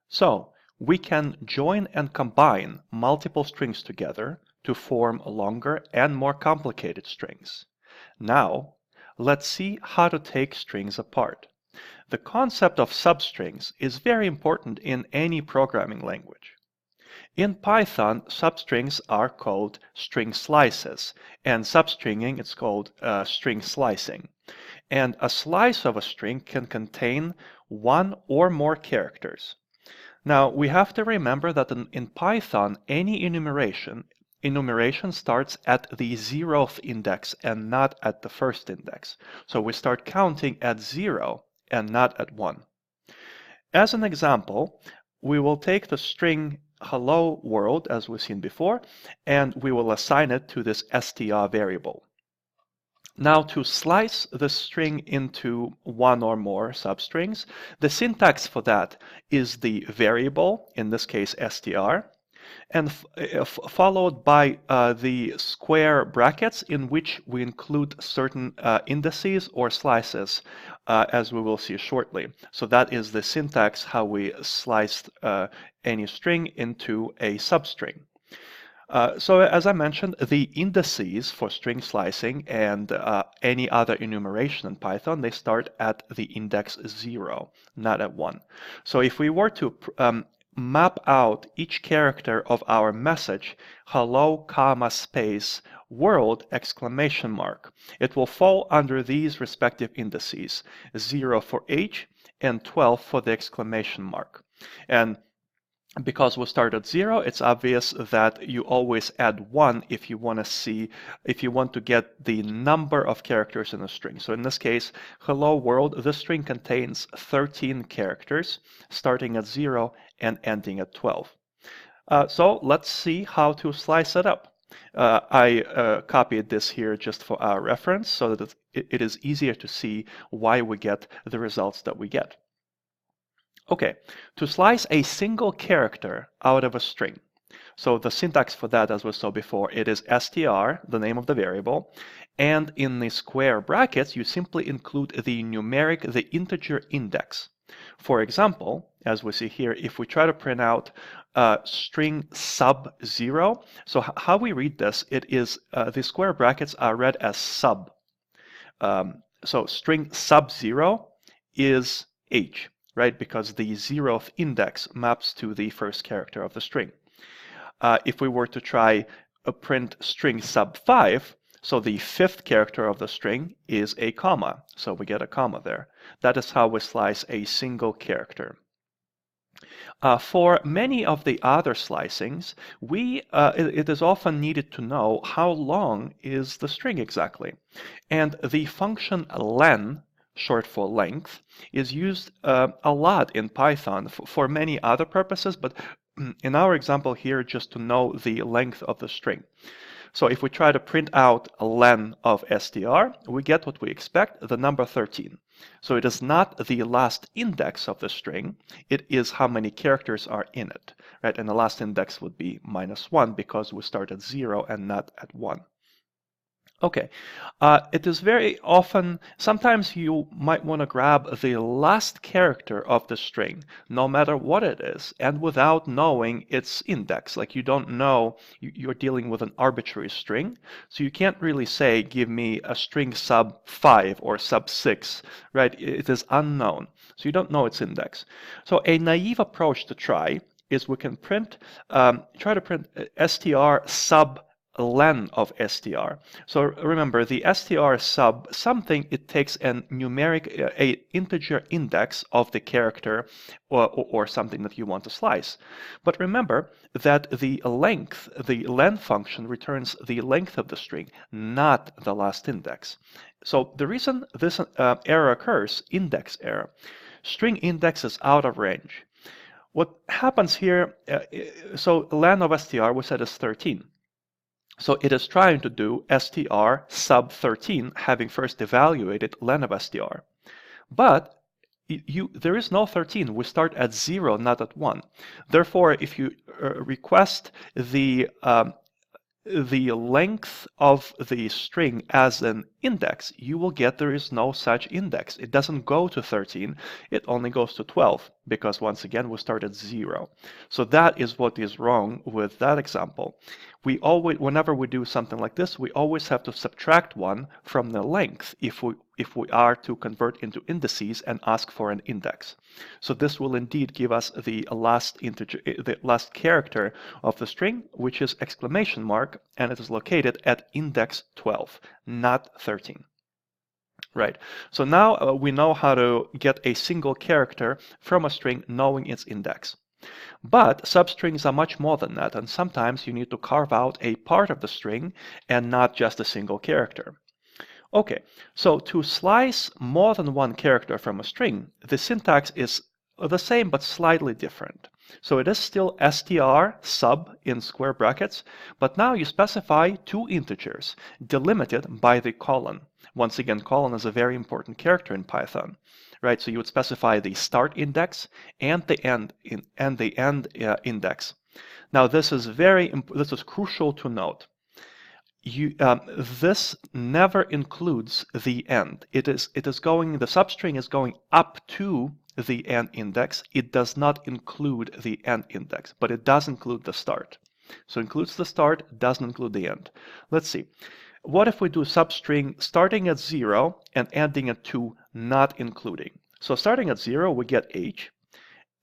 So we can join and combine multiple strings together to form longer and more complicated strings. Now, let's see how to take strings apart. The concept of substrings is very important in any programming language. In Python, substrings are called string slices, and substringing is called string slicing. And a slice of a string can contain one or more characters. Now, we have to remember that in Python, any enumeration starts at the 0th index and not at the first index. So we start counting at 0 and not at 1. As an example, we will take the string hello world, as we've seen before, and we will assign it to this str variable. Now, to slice the string into one or more substrings, the syntax for that is the variable, in this case str, and followed by the square brackets in which we include certain indices or slices, as we will see shortly. So that is the syntax how we slice any string into a substring. So as I mentioned, the indices for string slicing and any other enumeration in Python, they start at the index 0, not at 1. So if we were to map out each character of our message, hello, comma, space, world, exclamation mark, it will fall under these respective indices, 0 for H and 12 for the exclamation mark. And because we start at 0, it's obvious that you always add 1 if you want to get the number of characters in a string. So in this case, hello world, this string contains 13 characters, starting at 0 and ending at 12. So let's see how to slice it up. I copied this here just for our reference so that it is easier to see why we get the results that we get. Okay, to slice a single character out of a string. So the syntax for that, as we saw before, it is str, the name of the variable, and in the square brackets, you simply include the numeric, the integer index. For example, as we see here, if we try to print out string sub 0, so how we read this, it is the square brackets are read as sub. So string sub 0 is H. Right, because the 0th index maps to the first character of the string. If we were to try a print string sub 5, so the 5th character of the string is a comma, so we get a comma there. That is how we slice a single character. For many of the other slicings, it is often needed to know how long is the string exactly. And the function len, short for length, is used a lot in Python for many other purposes, but in our example here, just to know the length of the string. So if we try to print out a len of str, we get what we expect, the number 13. So it is not the last index of the string, it is how many characters are in it, right? And the last index would be -1 because we start at 0 and not at 1. Okay, it is very often, sometimes you might want to grab the last character of the string, no matter what it is, and without knowing its index. Like you don't know, you're dealing with an arbitrary string, so you can't really say, give me a string sub 5 or sub 6, right? It is unknown, so you don't know its index. So a naive approach to try is we can print, try to print str sub len of str. So remember, the str sub something, it takes a numeric, a integer index of the character or something that you want to slice. But remember that the length, the len function returns the length of the string, not the last index. So the reason this error occurs, index error, string index is out of range. What happens here, so len of str we said is 13. So it is trying to do str sub 13, having first evaluated len of str. But there is no 13. We start at 0, not at 1. Therefore, if you request the length of the string as an index, you will get there is no such index. It doesn't go to 13, it only goes to 12, because once again we start at 0. So that is what is wrong with that example. We always, whenever we do something like this, we always have to subtract 1 from the length if we are to convert into indices and ask for an index. So this will indeed give us the last integer, the last character of the string, which is exclamation mark, and it is located at index 12, not 13. Right, so now we know how to get a single character from a string knowing its index. But substrings are much more than that, and sometimes you need to carve out a part of the string and not just a single character. Okay, so to slice more than one character from a string, the syntax is the same but slightly different. So it is still str sub in square brackets, but now you specify 2 integers delimited by the colon. Once again, colon is a very important character in Python, right? So you would specify the start index and the end index. Now this is crucial to note. This never includes the end. The substring is going up to the end index. It does not include the end index, but it does include the start. So it includes the start, doesn't include the end. Let's see. What if we do substring starting at 0 and ending at 2, not including? So starting at 0, we get H.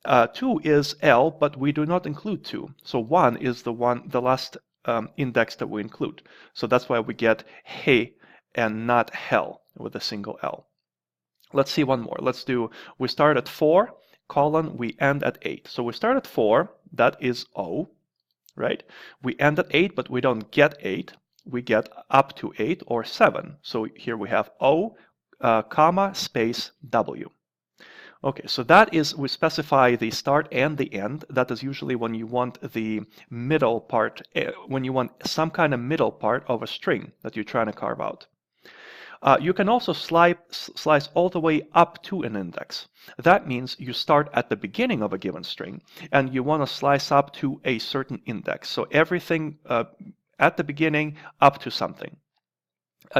2 is L, but we do not include 2. So 1 is the last index that we include. So that's why we get hey and not hell with a single L. Let's see one more. We start at 4, colon, we end at 8. So we start at 4, that is O, right? We end at 8, but we don't get 8. We get up to 8 or 7. So here we have O, comma, space, W. Okay, so that is, we specify the start and the end. That is usually when you want the middle part, when you want some kind of middle part of a string that you're trying to carve out. You can also slice all the way up to an index. That means you start at the beginning of a given string and you want to slice up to a certain index. So everything at the beginning up to something.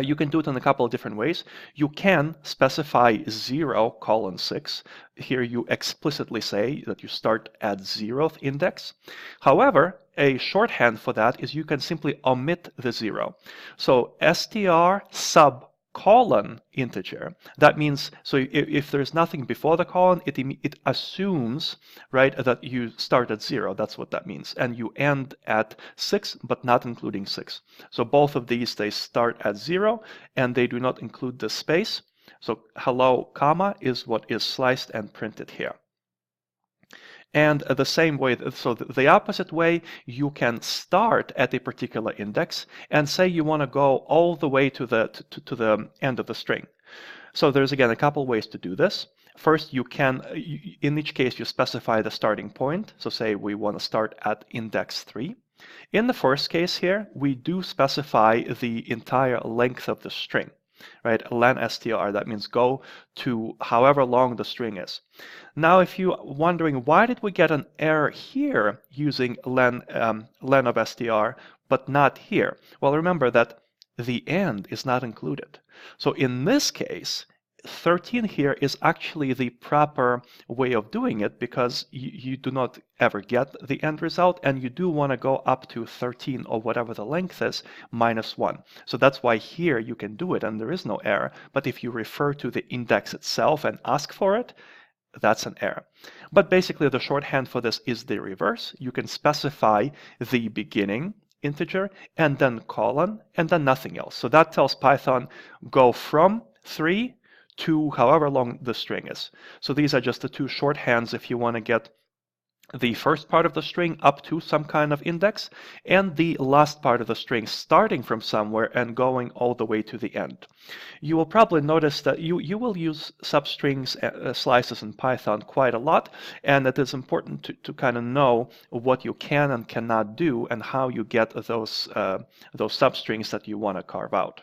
You can do it in a couple of different ways. You can specify 0, colon 6. Here you explicitly say that you start at 0th index. However, a shorthand for that is you can simply omit the 0. So str sub colon integer. That means, so if there's nothing before the colon, it assumes, right, that you start at 0. That's what that means. And you end at 6, but not including 6. So both of these, they start at 0, and they do not include the space. So hello, comma, is what is sliced and printed here. And the same way, so the opposite way, you can start at a particular index and say you want to go all the way to the end of the string. So there's again a couple ways to do this. First, you can, in each case, you specify the starting point. So say we want to start at index 3. In the first case here, we do specify the entire length of the string. Right, len str, that means go to however long the string is. Now, if you're wondering why did we get an error here using len of str, but not here? Well, remember that the end is not included. So in this case, 13 here is actually the proper way of doing it because you do not ever get the end result and you do want to go up to 13 or whatever the length is minus 1. So that's why here you can do it and there is no error. But if you refer to the index itself and ask for it, that's an error. But basically the shorthand for this is the reverse. You can specify the beginning integer and then colon and then nothing else. So that tells Python go from 3 to however long the string is. So these are just the 2 shorthands if you want to get the first part of the string up to some kind of index and the last part of the string starting from somewhere and going all the way to the end. You will probably notice that you will use substrings slices in Python quite a lot, and it is important to kind of know what you can and cannot do and how you get those substrings that you want to carve out.